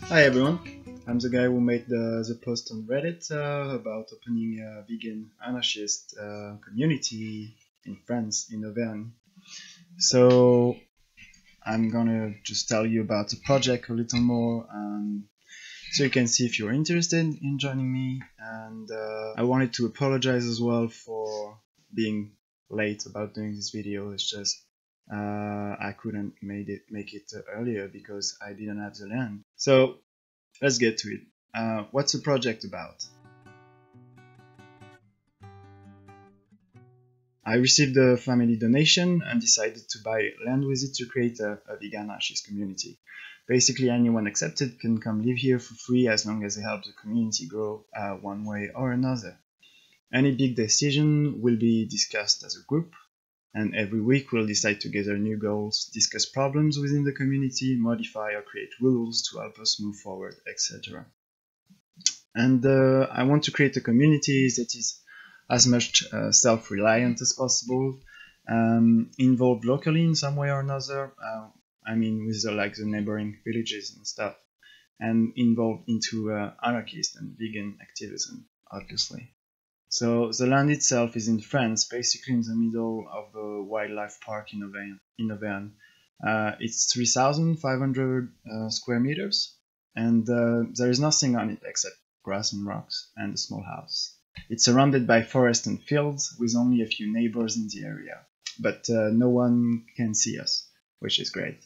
Hi everyone, I'm the guy who made the post on Reddit about opening a vegan anarchist community in France, in Auvergne. So I'm gonna just tell you about the project a little more, so you can see if you're interested in joining me. And I wanted to apologize as well for being late about doing this video. It's just I couldn't make it earlier because I didn't have the land. So let's get to it. What's the project about? I received a family donation and decided to buy land with it to create a vegan anarchist community. Basically, anyone accepted can come live here for free as long as they help the community grow one way or another. Any big decision will be discussed as a group, and every week we'll decide together new goals, discuss problems within the community, modify or create rules to help us move forward, etc. And I want to create a community that is as much self-reliant as possible, involved locally in some way or another. I mean, with like the neighboring villages and stuff, and involved into anarchist and vegan activism, obviously. So the land itself is in France, basically in the middle of a wildlife park in Auvergne. It's 3,500 square meters, and there is nothing on it except grass and rocks and a small house. It's surrounded by forest and fields with only a few neighbors in the area, but no one can see us, which is great.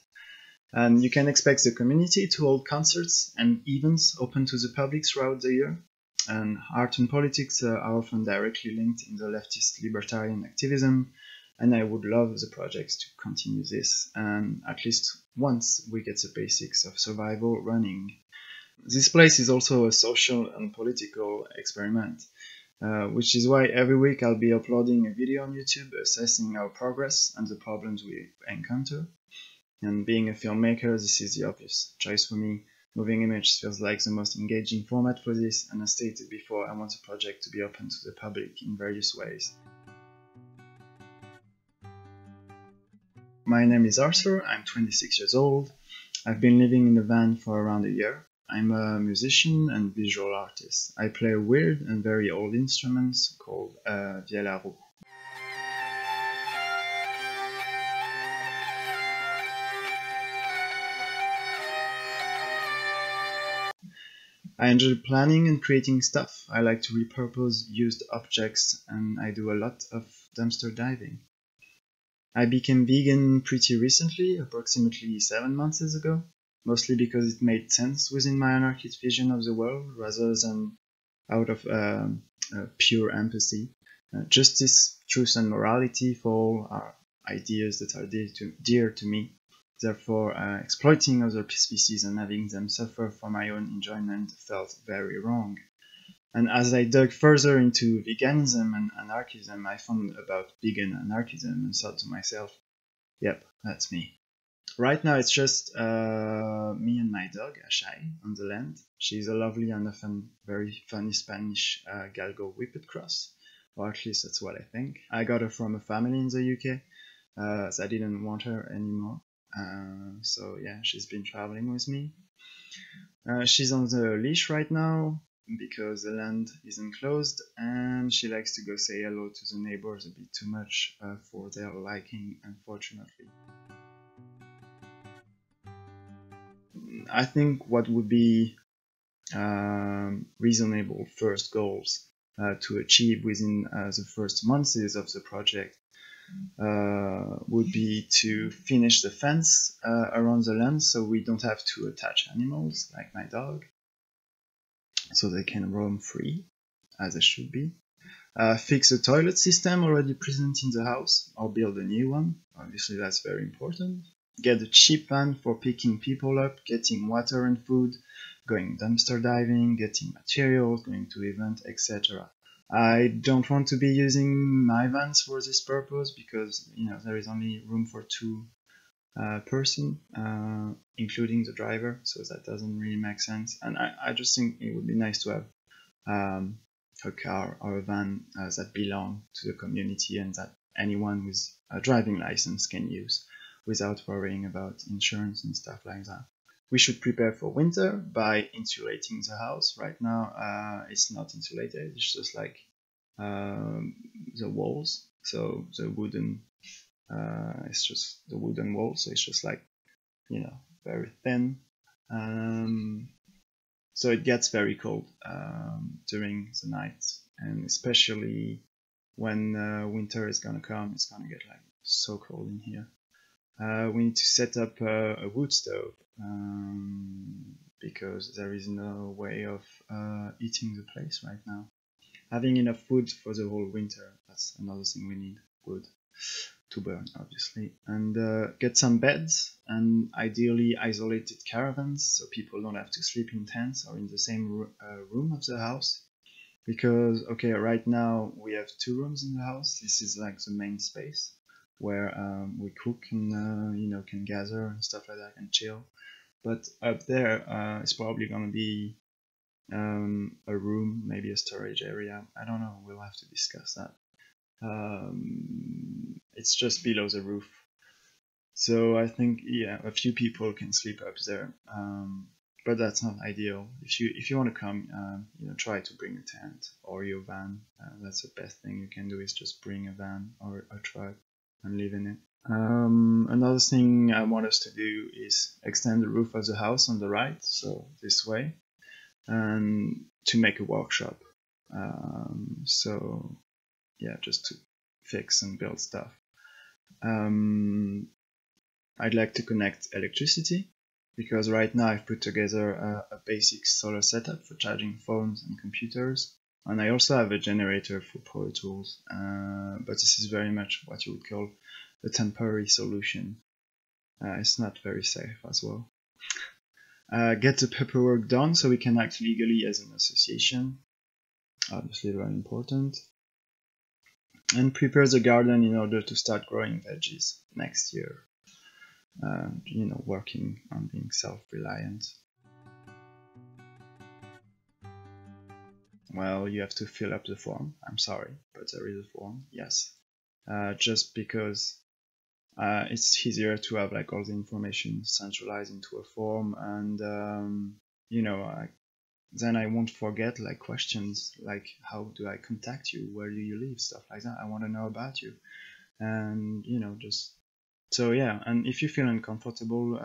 And you can expect the community to hold concerts and events open to the public throughout the year. And art and politics are often directly linked in the leftist libertarian activism, and I would love the projects to continue this, and at least once we get the basics of survival running. This place is also a social and political experiment, which is why every week I'll be uploading a video on YouTube assessing our progress and the problems we encounter. And being a filmmaker, this is the obvious choice for me. Moving images feels like the most engaging format for this, and as stated before, I want the project to be open to the public in various ways. My name is Arthur, I'm 26 years old. I've been living in a van for around a year. I'm a musician and visual artist. I play a weird and very old instrument called viella. I enjoy planning and creating stuff. I like to repurpose used objects, and I do a lot of dumpster diving. I became vegan pretty recently, approximately 7 months ago, mostly because it made sense within my anarchist vision of the world rather than out of pure empathy. Justice, truth, and morality for all are ideas that are dear to me. Therefore, exploiting other species and having them suffer for my own enjoyment felt very wrong. And as I dug further into veganism and anarchism, I found about vegan anarchism and thought to myself, yep, that's me. Right now it's just me and my dog, Ashai, on the land. She's a lovely and often very funny Spanish Galgo Whippet cross, or at least that's what I think. I got her from a family in the UK, so I didn't want her anymore. So yeah, she's been traveling with me. She's on the leash right now because the land is enclosed, and she likes to go say hello to the neighbors a bit too much for their liking, unfortunately. I think what would be reasonable first goals to achieve within the first months of the project would be to finish the fence around the land so we don't have to attach animals like my dog, so they can roam free as they should be. Fix a toilet system already present in the house or build a new one, obviously that's very important. Get a cheap van for picking people up, getting water and food, going dumpster diving, getting materials, going to events, etc. I don't want to be using my vans for this purpose because there is only room for two person, including the driver, so that doesn't really make sense. And I just think it would be nice to have a car or a van that belong to the community and that anyone with a driving license can use without worrying about insurance and stuff like that. We should prepare for winter by insulating the house. Right now, it's not insulated. It's just like the walls. So the wooden, it's just the wooden wall. So it's just like, very thin. So it gets very cold during the night, and especially when winter is gonna come, it's gonna get like so cold in here. We need to set up a wood stove because there is no way of heating the place right now. Having enough wood for the whole winter, that's another thing we need, wood to burn, obviously. And get some beds, and ideally isolated caravans, so people don't have to sleep in tents or in the same room of the house. Because, okay, right now we have 2 rooms in the house. This is like the main space where we cook and, can gather and stuff like that and chill. But up there, it's probably going to be a room, maybe a storage area. I don't know, we'll have to discuss that. It's just below the roof. So I think, yeah, a few people can sleep up there. But that's not ideal. If you want to come, try to bring a tent or your van. That's the best thing you can do, is just bring a van or a truck and live in it. Another thing I want us to do is extend the roof of the house on the right, so this way, and to make a workshop. So yeah, just to fix and build stuff. I'd like to connect electricity, because right now I've put together a basic solar setup for charging phones and computers, and I also have a generator for power tools, but this is very much what you would call a temporary solution. It's not very safe as well. Get the paperwork done so we can act legally as an association, obviously very important, and prepare the garden in order to start growing veggies next year. Working on being self-reliant. Well, you have to fill up the form. I'm sorry, but there is a form, yes. Just because it's easier to have like all the information centralized into a form, and then I won't forget like questions like, how do I contact you, where do you live, stuff like that. I want to know about you, and just so yeah. And if you feel uncomfortable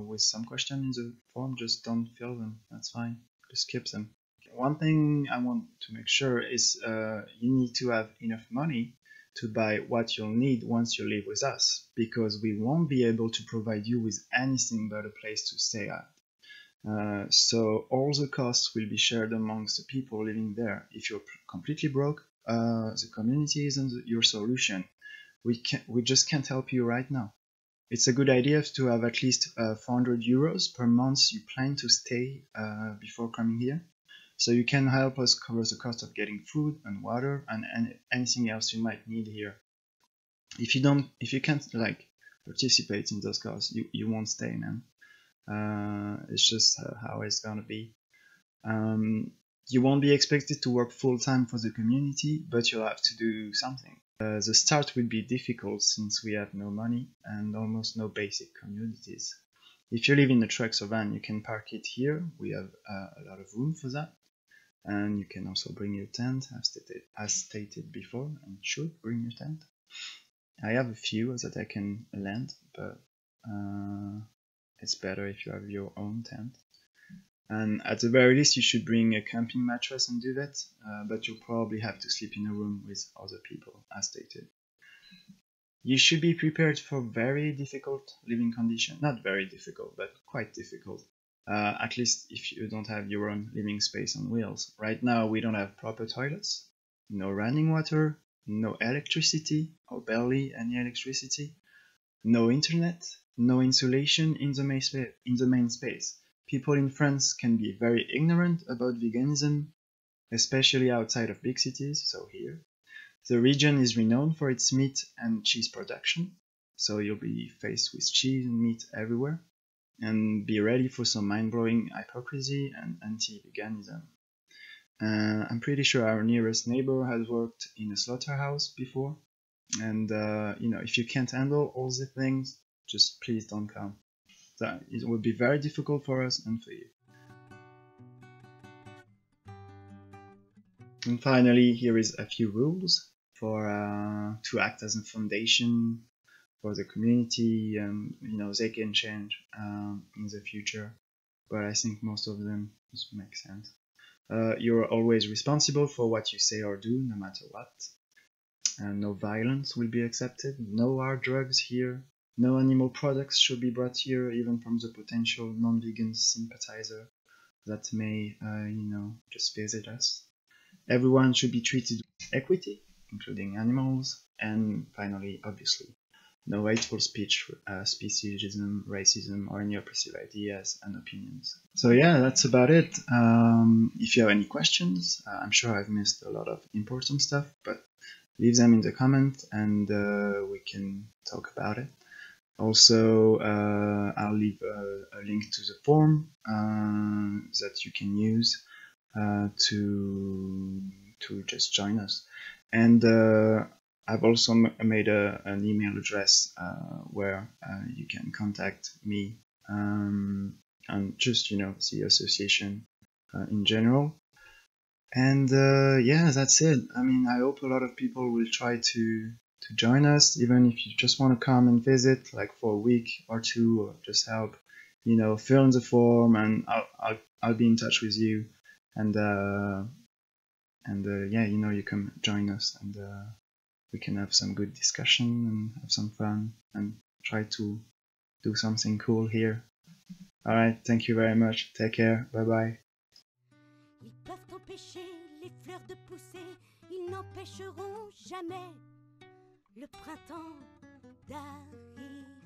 with some question in the form, just don't fill them, that's fine, just skip them. One thing I want to make sure is you need to have enough money to buy what you'll need once you live with us, because we won't be able to provide you with anything but a place to stay at. So all the costs will be shared amongst the people living there. If you're completely broke, the community isn't your solution. We just can't help you right now. It's a good idea to have at least 400 euros per month you plan to stay before coming here. So you can help us cover the cost of getting food and water and anything else you might need here. If you can't like participate in those costs, you won't stay, man. It's just how it's gonna be. You won't be expected to work full-time for the community, but you'll have to do something. The start will be difficult since we have no money and almost no basic commodities. If you live in a truck or van, you can park it here. We have a lot of room for that. And you can also bring your tent, as stated before, and should bring your tent. I have a few that I can lend, but it's better if you have your own tent. And at the very least, you should bring a camping mattress and duvet, but you'll probably have to sleep in a room with other people, as stated. You should be prepared for very difficult living conditions. Not very difficult, but quite difficult. At least if you don't have your own living space on wheels. Right now, we don't have proper toilets, no running water, no electricity, or barely any electricity, no internet, no insulation in the main space. People in France can be very ignorant about veganism, especially outside of big cities, so here. The region is renowned for its meat and cheese production, so you'll be faced with cheese and meat everywhere. And be ready for some mind-blowing hypocrisy and anti-veganism. I'm pretty sure our nearest neighbor has worked in a slaughterhouse before, and if you can't handle all the things, just please don't come. that it would be very difficult for us and for you. And finally, here is a few rules for to act as a foundation for the community, and they can change in the future, but I think most of them just make sense. You're always responsible for what you say or do, no matter what. No violence will be accepted. No hard drugs here. No animal products should be brought here, even from the potential non-vegan sympathizer that may, just visit us. Everyone should be treated with equity, including animals. And finally, obviously, no hateful speech, speciesism, racism, or any oppressive ideas and opinions. So yeah, that's about it. If you have any questions, I'm sure I've missed a lot of important stuff, but leave them in the comment and we can talk about it. Also, I'll leave a link to the form that you can use to just join us. And I've also made an email address where you can contact me and just the association in general. And yeah, that's it. I mean, I hope a lot of people will try to join us, even if you just want to come and visit, like for a week or two, or just help, fill in the form, and I'll be in touch with you. And yeah, you can join us, and we can have some good discussion and have some fun and try to do something cool here. All right, thank you very much. Take care. Bye bye. Ils peuvent empêcher les fleurs de pousser, ils n'empêcheront jamais le printemps d'arriver.